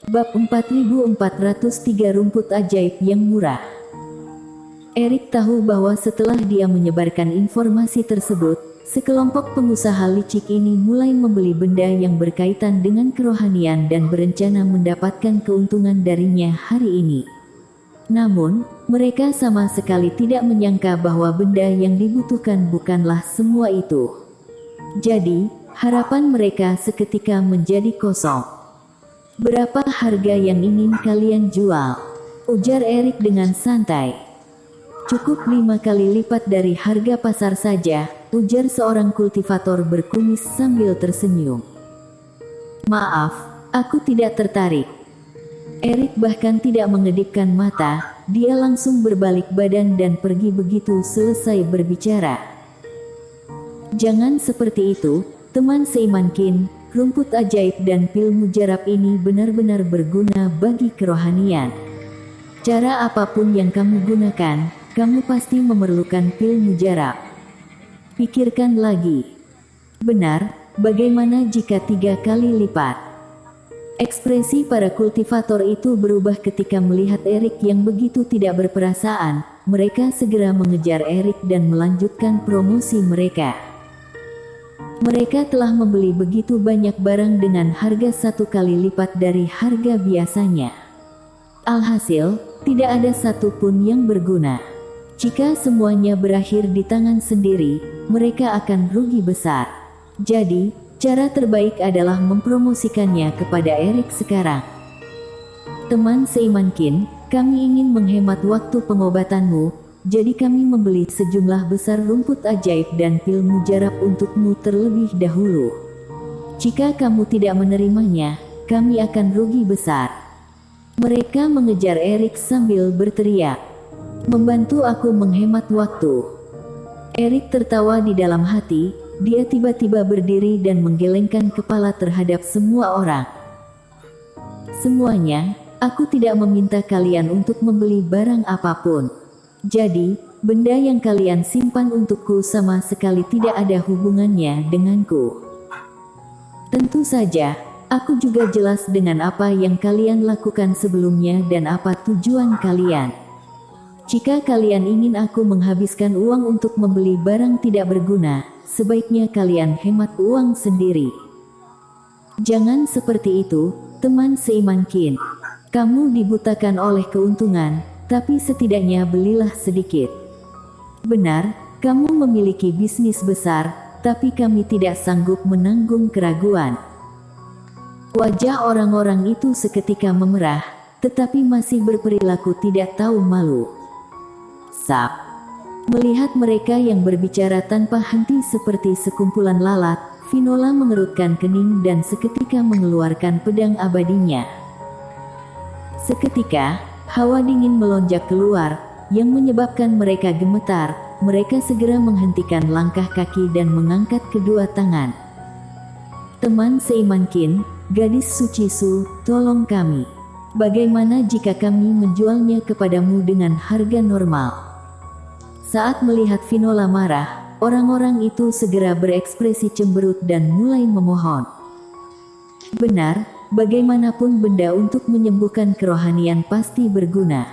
Bab 4403 Rumput Ajaib yang Murah. Erik tahu bahwa setelah dia menyebarkan informasi tersebut, sekelompok pengusaha licik ini mulai membeli benda yang berkaitan dengan kerohanian dan berencana mendapatkan keuntungan darinya hari ini. Namun, mereka sama sekali tidak menyangka bahwa benda yang dibutuhkan bukanlah semua itu. Jadi, harapan mereka seketika menjadi kosong. "Berapa harga yang ingin kalian jual?" ujar Erik dengan santai. "Cukup 5 kali lipat dari harga pasar saja," ujar seorang kultivator berkumis sambil tersenyum. "Maaf, aku tidak tertarik." Erik bahkan tidak mengedipkan mata, dia langsung berbalik badan dan pergi begitu selesai berbicara. "Jangan seperti itu, teman seiman Qin. Rumput ajaib dan pil mujarab ini benar-benar berguna bagi kerohanian. Cara apapun yang kamu gunakan, kamu pasti memerlukan pil mujarab. Pikirkan lagi. Benar, bagaimana jika 3 kali lipat?" Ekspresi para kultivator itu berubah ketika melihat Erik yang begitu tidak berperasaan. Mereka segera mengejar Erik dan melanjutkan promosi mereka. Mereka telah membeli begitu banyak barang dengan harga 1 kali lipat dari harga biasanya. Alhasil, tidak ada satupun yang berguna. Jika semuanya berakhir di tangan sendiri, mereka akan rugi besar. Jadi, cara terbaik adalah mempromosikannya kepada Erik sekarang. "Teman seiman Qin, kami ingin menghemat waktu pengobatanmu. Jadi kami membeli sejumlah besar rumput ajaib dan pil mujarab untukmu terlebih dahulu. Jika kamu tidak menerimanya, kami akan rugi besar." Mereka mengejar Erik sambil berteriak, "Membantu aku menghemat waktu." Erik tertawa di dalam hati, dia tiba-tiba berdiri dan menggelengkan kepala terhadap semua orang. "Semuanya, aku tidak meminta kalian untuk membeli barang apapun. Jadi, benda yang kalian simpan untukku sama sekali tidak ada hubungannya denganku. Tentu saja, aku juga jelas dengan apa yang kalian lakukan sebelumnya dan apa tujuan kalian. Jika kalian ingin aku menghabiskan uang untuk membeli barang tidak berguna, sebaiknya kalian hemat uang sendiri. Jangan seperti itu, teman seiman Qin. Kamu dibutakan oleh keuntungan, tapi setidaknya belilah sedikit. Benar, kamu memiliki bisnis besar, tapi kami tidak sanggup menanggung keraguan." Wajah orang-orang itu seketika memerah, tetapi masih berperilaku tidak tahu malu. Sap. Melihat mereka yang berbicara tanpa henti seperti sekumpulan lalat, Finola mengerutkan kening dan seketika mengeluarkan pedang abadinya. Seketika, hawa dingin melonjak keluar, yang menyebabkan mereka gemetar. Mereka segera menghentikan langkah kaki dan mengangkat kedua tangan. "Teman seiman Qin, gadis suci Su, tolong kami. Bagaimana jika kami menjualnya kepadamu dengan harga normal?" Saat melihat Finola marah, orang-orang itu segera berekspresi cemberut dan mulai memohon. Benar, bagaimanapun benda untuk menyembuhkan kerohanian pasti berguna.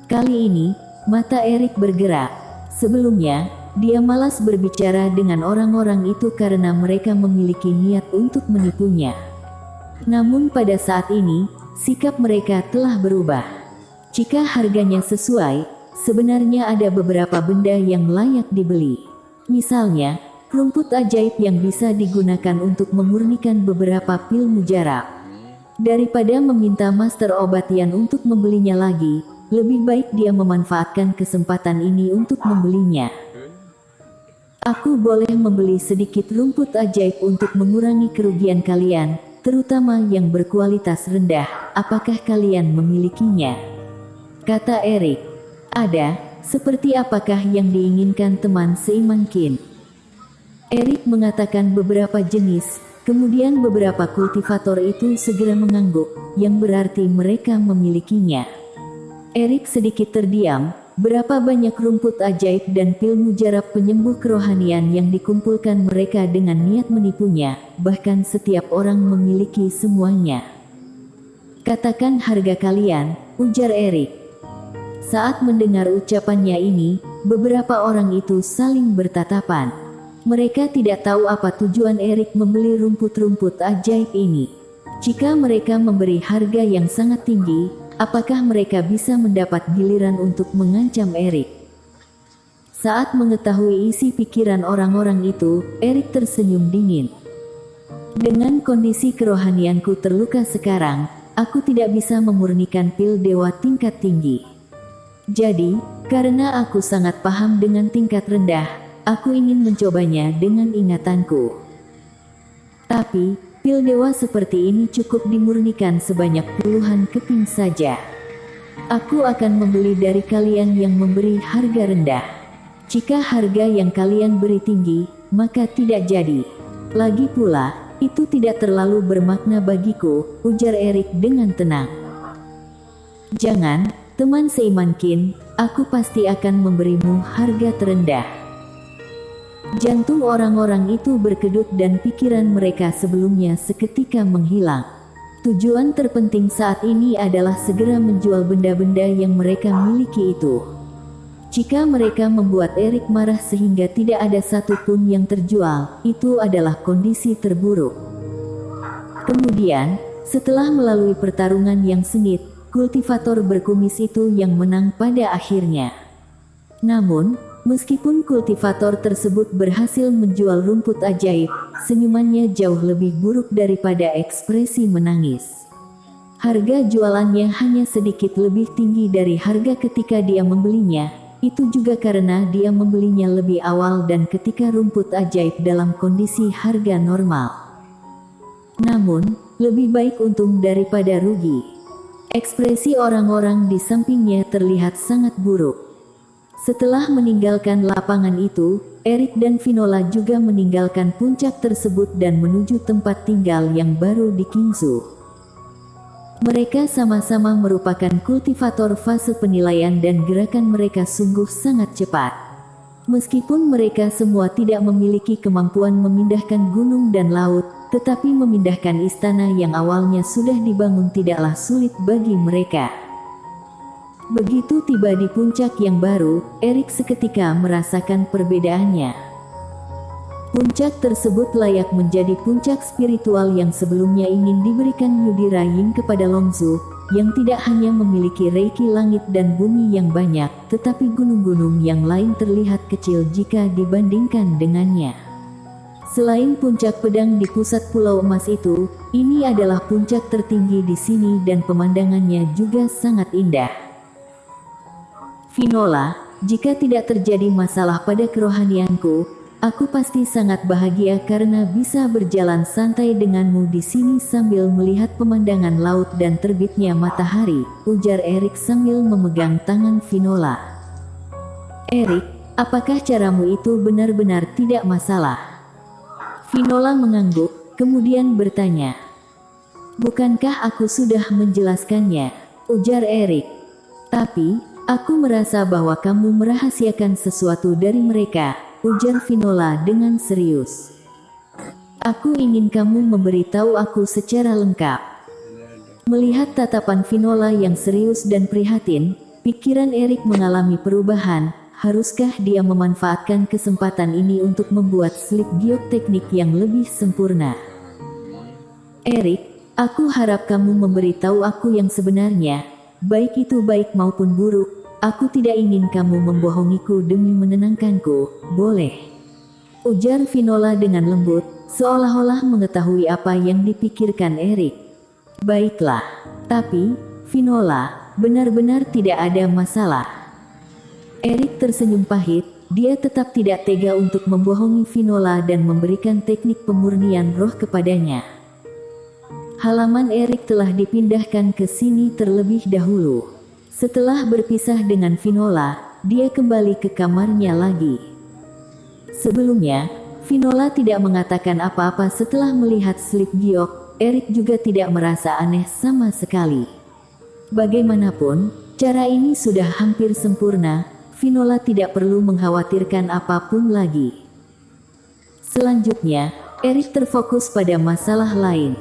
Kali ini, mata Erik bergerak. Sebelumnya, dia malas berbicara dengan orang-orang itu karena mereka memiliki niat untuk menipunya. Namun pada saat ini, sikap mereka telah berubah. Jika harganya sesuai, sebenarnya ada beberapa benda yang layak dibeli. Misalnya, rumput ajaib yang bisa digunakan untuk memurnikan beberapa pil mujarab. Daripada meminta master obatian untuk membelinya lagi, lebih baik dia memanfaatkan kesempatan ini untuk membelinya. "Aku boleh membeli sedikit rumput ajaib untuk mengurangi kerugian kalian, terutama yang berkualitas rendah. Apakah kalian memilikinya?" kata Erik. "Ada, seperti apakah yang diinginkan teman seiman Qin?" Erik mengatakan beberapa jenis, kemudian beberapa kultivator itu segera mengangguk, yang berarti mereka memilikinya. Erik sedikit terdiam. Berapa banyak rumput ajaib dan pil mujarab penyembuh kerohanian yang dikumpulkan mereka dengan niat menipunya, bahkan setiap orang memiliki semuanya. Katakan harga kalian, ujar Erik. Saat mendengar ucapannya ini, beberapa orang itu saling bertatapan. Mereka tidak tahu apa tujuan Erik membeli rumput-rumput ajaib ini. Jika mereka memberi harga yang sangat tinggi, apakah mereka bisa mendapat giliran untuk mengancam Erik? Saat mengetahui isi pikiran orang-orang itu, Erik tersenyum dingin. Dengan kondisi kerohanianku terluka sekarang, aku tidak bisa memurnikan pil dewa tingkat tinggi. Jadi, karena aku sangat paham dengan tingkat rendah, aku ingin mencobanya dengan ingatanku. Tapi, pil dewa seperti ini cukup dimurnikan sebanyak puluhan keping saja. Aku akan membeli dari kalian yang memberi harga rendah. Jika harga yang kalian beri tinggi, maka tidak jadi. Lagi pula, itu tidak terlalu bermakna bagiku, ujar Erik dengan tenang. Jangan, teman seiman Qin, aku pasti akan memberimu harga terendah. Jantung orang-orang itu berkedut dan pikiran mereka sebelumnya seketika menghilang. Tujuan terpenting saat ini adalah segera menjual benda-benda yang mereka miliki itu. Jika mereka membuat Erik marah sehingga tidak ada satupun yang terjual, itu adalah kondisi terburuk. Kemudian, setelah melalui pertarungan yang sengit, kultivator berkumis itu yang menang pada akhirnya. Namun, meskipun kultivator tersebut berhasil menjual rumput ajaib, senyumannya jauh lebih buruk daripada ekspresi menangis. Harga jualannya hanya sedikit lebih tinggi dari harga ketika dia membelinya. Itu juga karena dia membelinya lebih awal dan ketika rumput ajaib dalam kondisi harga normal. Namun, lebih baik untung daripada rugi. Ekspresi orang-orang di sampingnya terlihat sangat buruk. Setelah meninggalkan lapangan itu, Erik dan Finola juga meninggalkan puncak tersebut dan menuju tempat tinggal yang baru di Qingzhou. Mereka sama-sama merupakan kultivator fase penilaian dan gerakan mereka sungguh sangat cepat. Meskipun mereka semua tidak memiliki kemampuan memindahkan gunung dan laut, tetapi memindahkan istana yang awalnya sudah dibangun tidaklah sulit bagi mereka. Begitu tiba di puncak yang baru, Erik seketika merasakan perbedaannya. Puncak tersebut layak menjadi puncak spiritual yang sebelumnya ingin diberikan Yudhira Yin kepada Longzhu, yang tidak hanya memiliki reiki langit dan bumi yang banyak, tetapi gunung-gunung yang lain terlihat kecil jika dibandingkan dengannya. Selain puncak pedang di pusat Pulau Emas itu, ini adalah puncak tertinggi di sini dan pemandangannya juga sangat indah. Finola, jika tidak terjadi masalah pada kerohanianku, aku pasti sangat bahagia karena bisa berjalan santai denganmu di sini sambil melihat pemandangan laut dan terbitnya matahari, ujar Erik sambil memegang tangan Finola. Erik, apakah caramu itu benar-benar tidak masalah? Finola mengangguk, kemudian bertanya. Bukankah aku sudah menjelaskannya? Ujar Erik. Tapi, aku merasa bahwa kamu merahasiakan sesuatu dari mereka, ujar Finola dengan serius. Aku ingin kamu memberitahu aku secara lengkap. Melihat tatapan Finola yang serius dan prihatin, pikiran Erik mengalami perubahan. Haruskah dia memanfaatkan kesempatan ini untuk membuat slip giok teknik yang lebih sempurna? Erik, aku harap kamu memberitahu aku yang sebenarnya, baik itu baik maupun buruk. Aku tidak ingin kamu membohongiku demi menenangkanku, boleh? Ujar Finola dengan lembut, seolah-olah mengetahui apa yang dipikirkan Erik. Baiklah, tapi, Finola, benar-benar tidak ada masalah. Erik tersenyum pahit, dia tetap tidak tega untuk membohongi Finola dan memberikan teknik pemurnian roh kepadanya. Halaman Erik telah dipindahkan ke sini terlebih dahulu. Setelah berpisah dengan Finola, dia kembali ke kamarnya lagi. Sebelumnya, Finola tidak mengatakan apa-apa setelah melihat slip giok. Erik juga tidak merasa aneh sama sekali. Bagaimanapun, cara ini sudah hampir sempurna. Finola tidak perlu mengkhawatirkan apapun lagi. Selanjutnya, Erik terfokus pada masalah lain.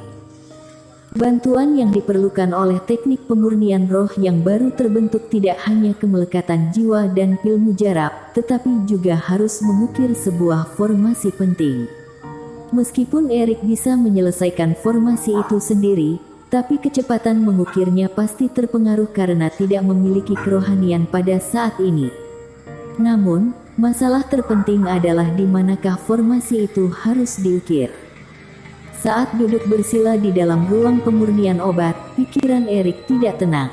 Bantuan yang diperlukan oleh teknik pemurnian roh yang baru terbentuk tidak hanya kemelekatan jiwa dan pil mujarab, tetapi juga harus mengukir sebuah formasi penting. Meskipun Erik bisa menyelesaikan formasi itu sendiri, tapi kecepatan mengukirnya pasti terpengaruh karena tidak memiliki kerohanian pada saat ini. Namun, masalah terpenting adalah di manakah formasi itu harus diukir. Saat duduk bersila di dalam ruang pemurnian obat, pikiran Erik tidak tenang.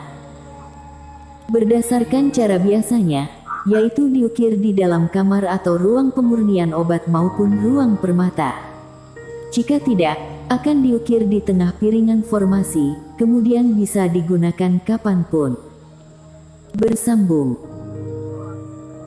Berdasarkan cara biasanya, yaitu diukir di dalam kamar atau ruang pemurnian obat maupun ruang permata. Jika tidak, akan diukir di tengah piringan formasi, kemudian bisa digunakan kapanpun. Bersambung.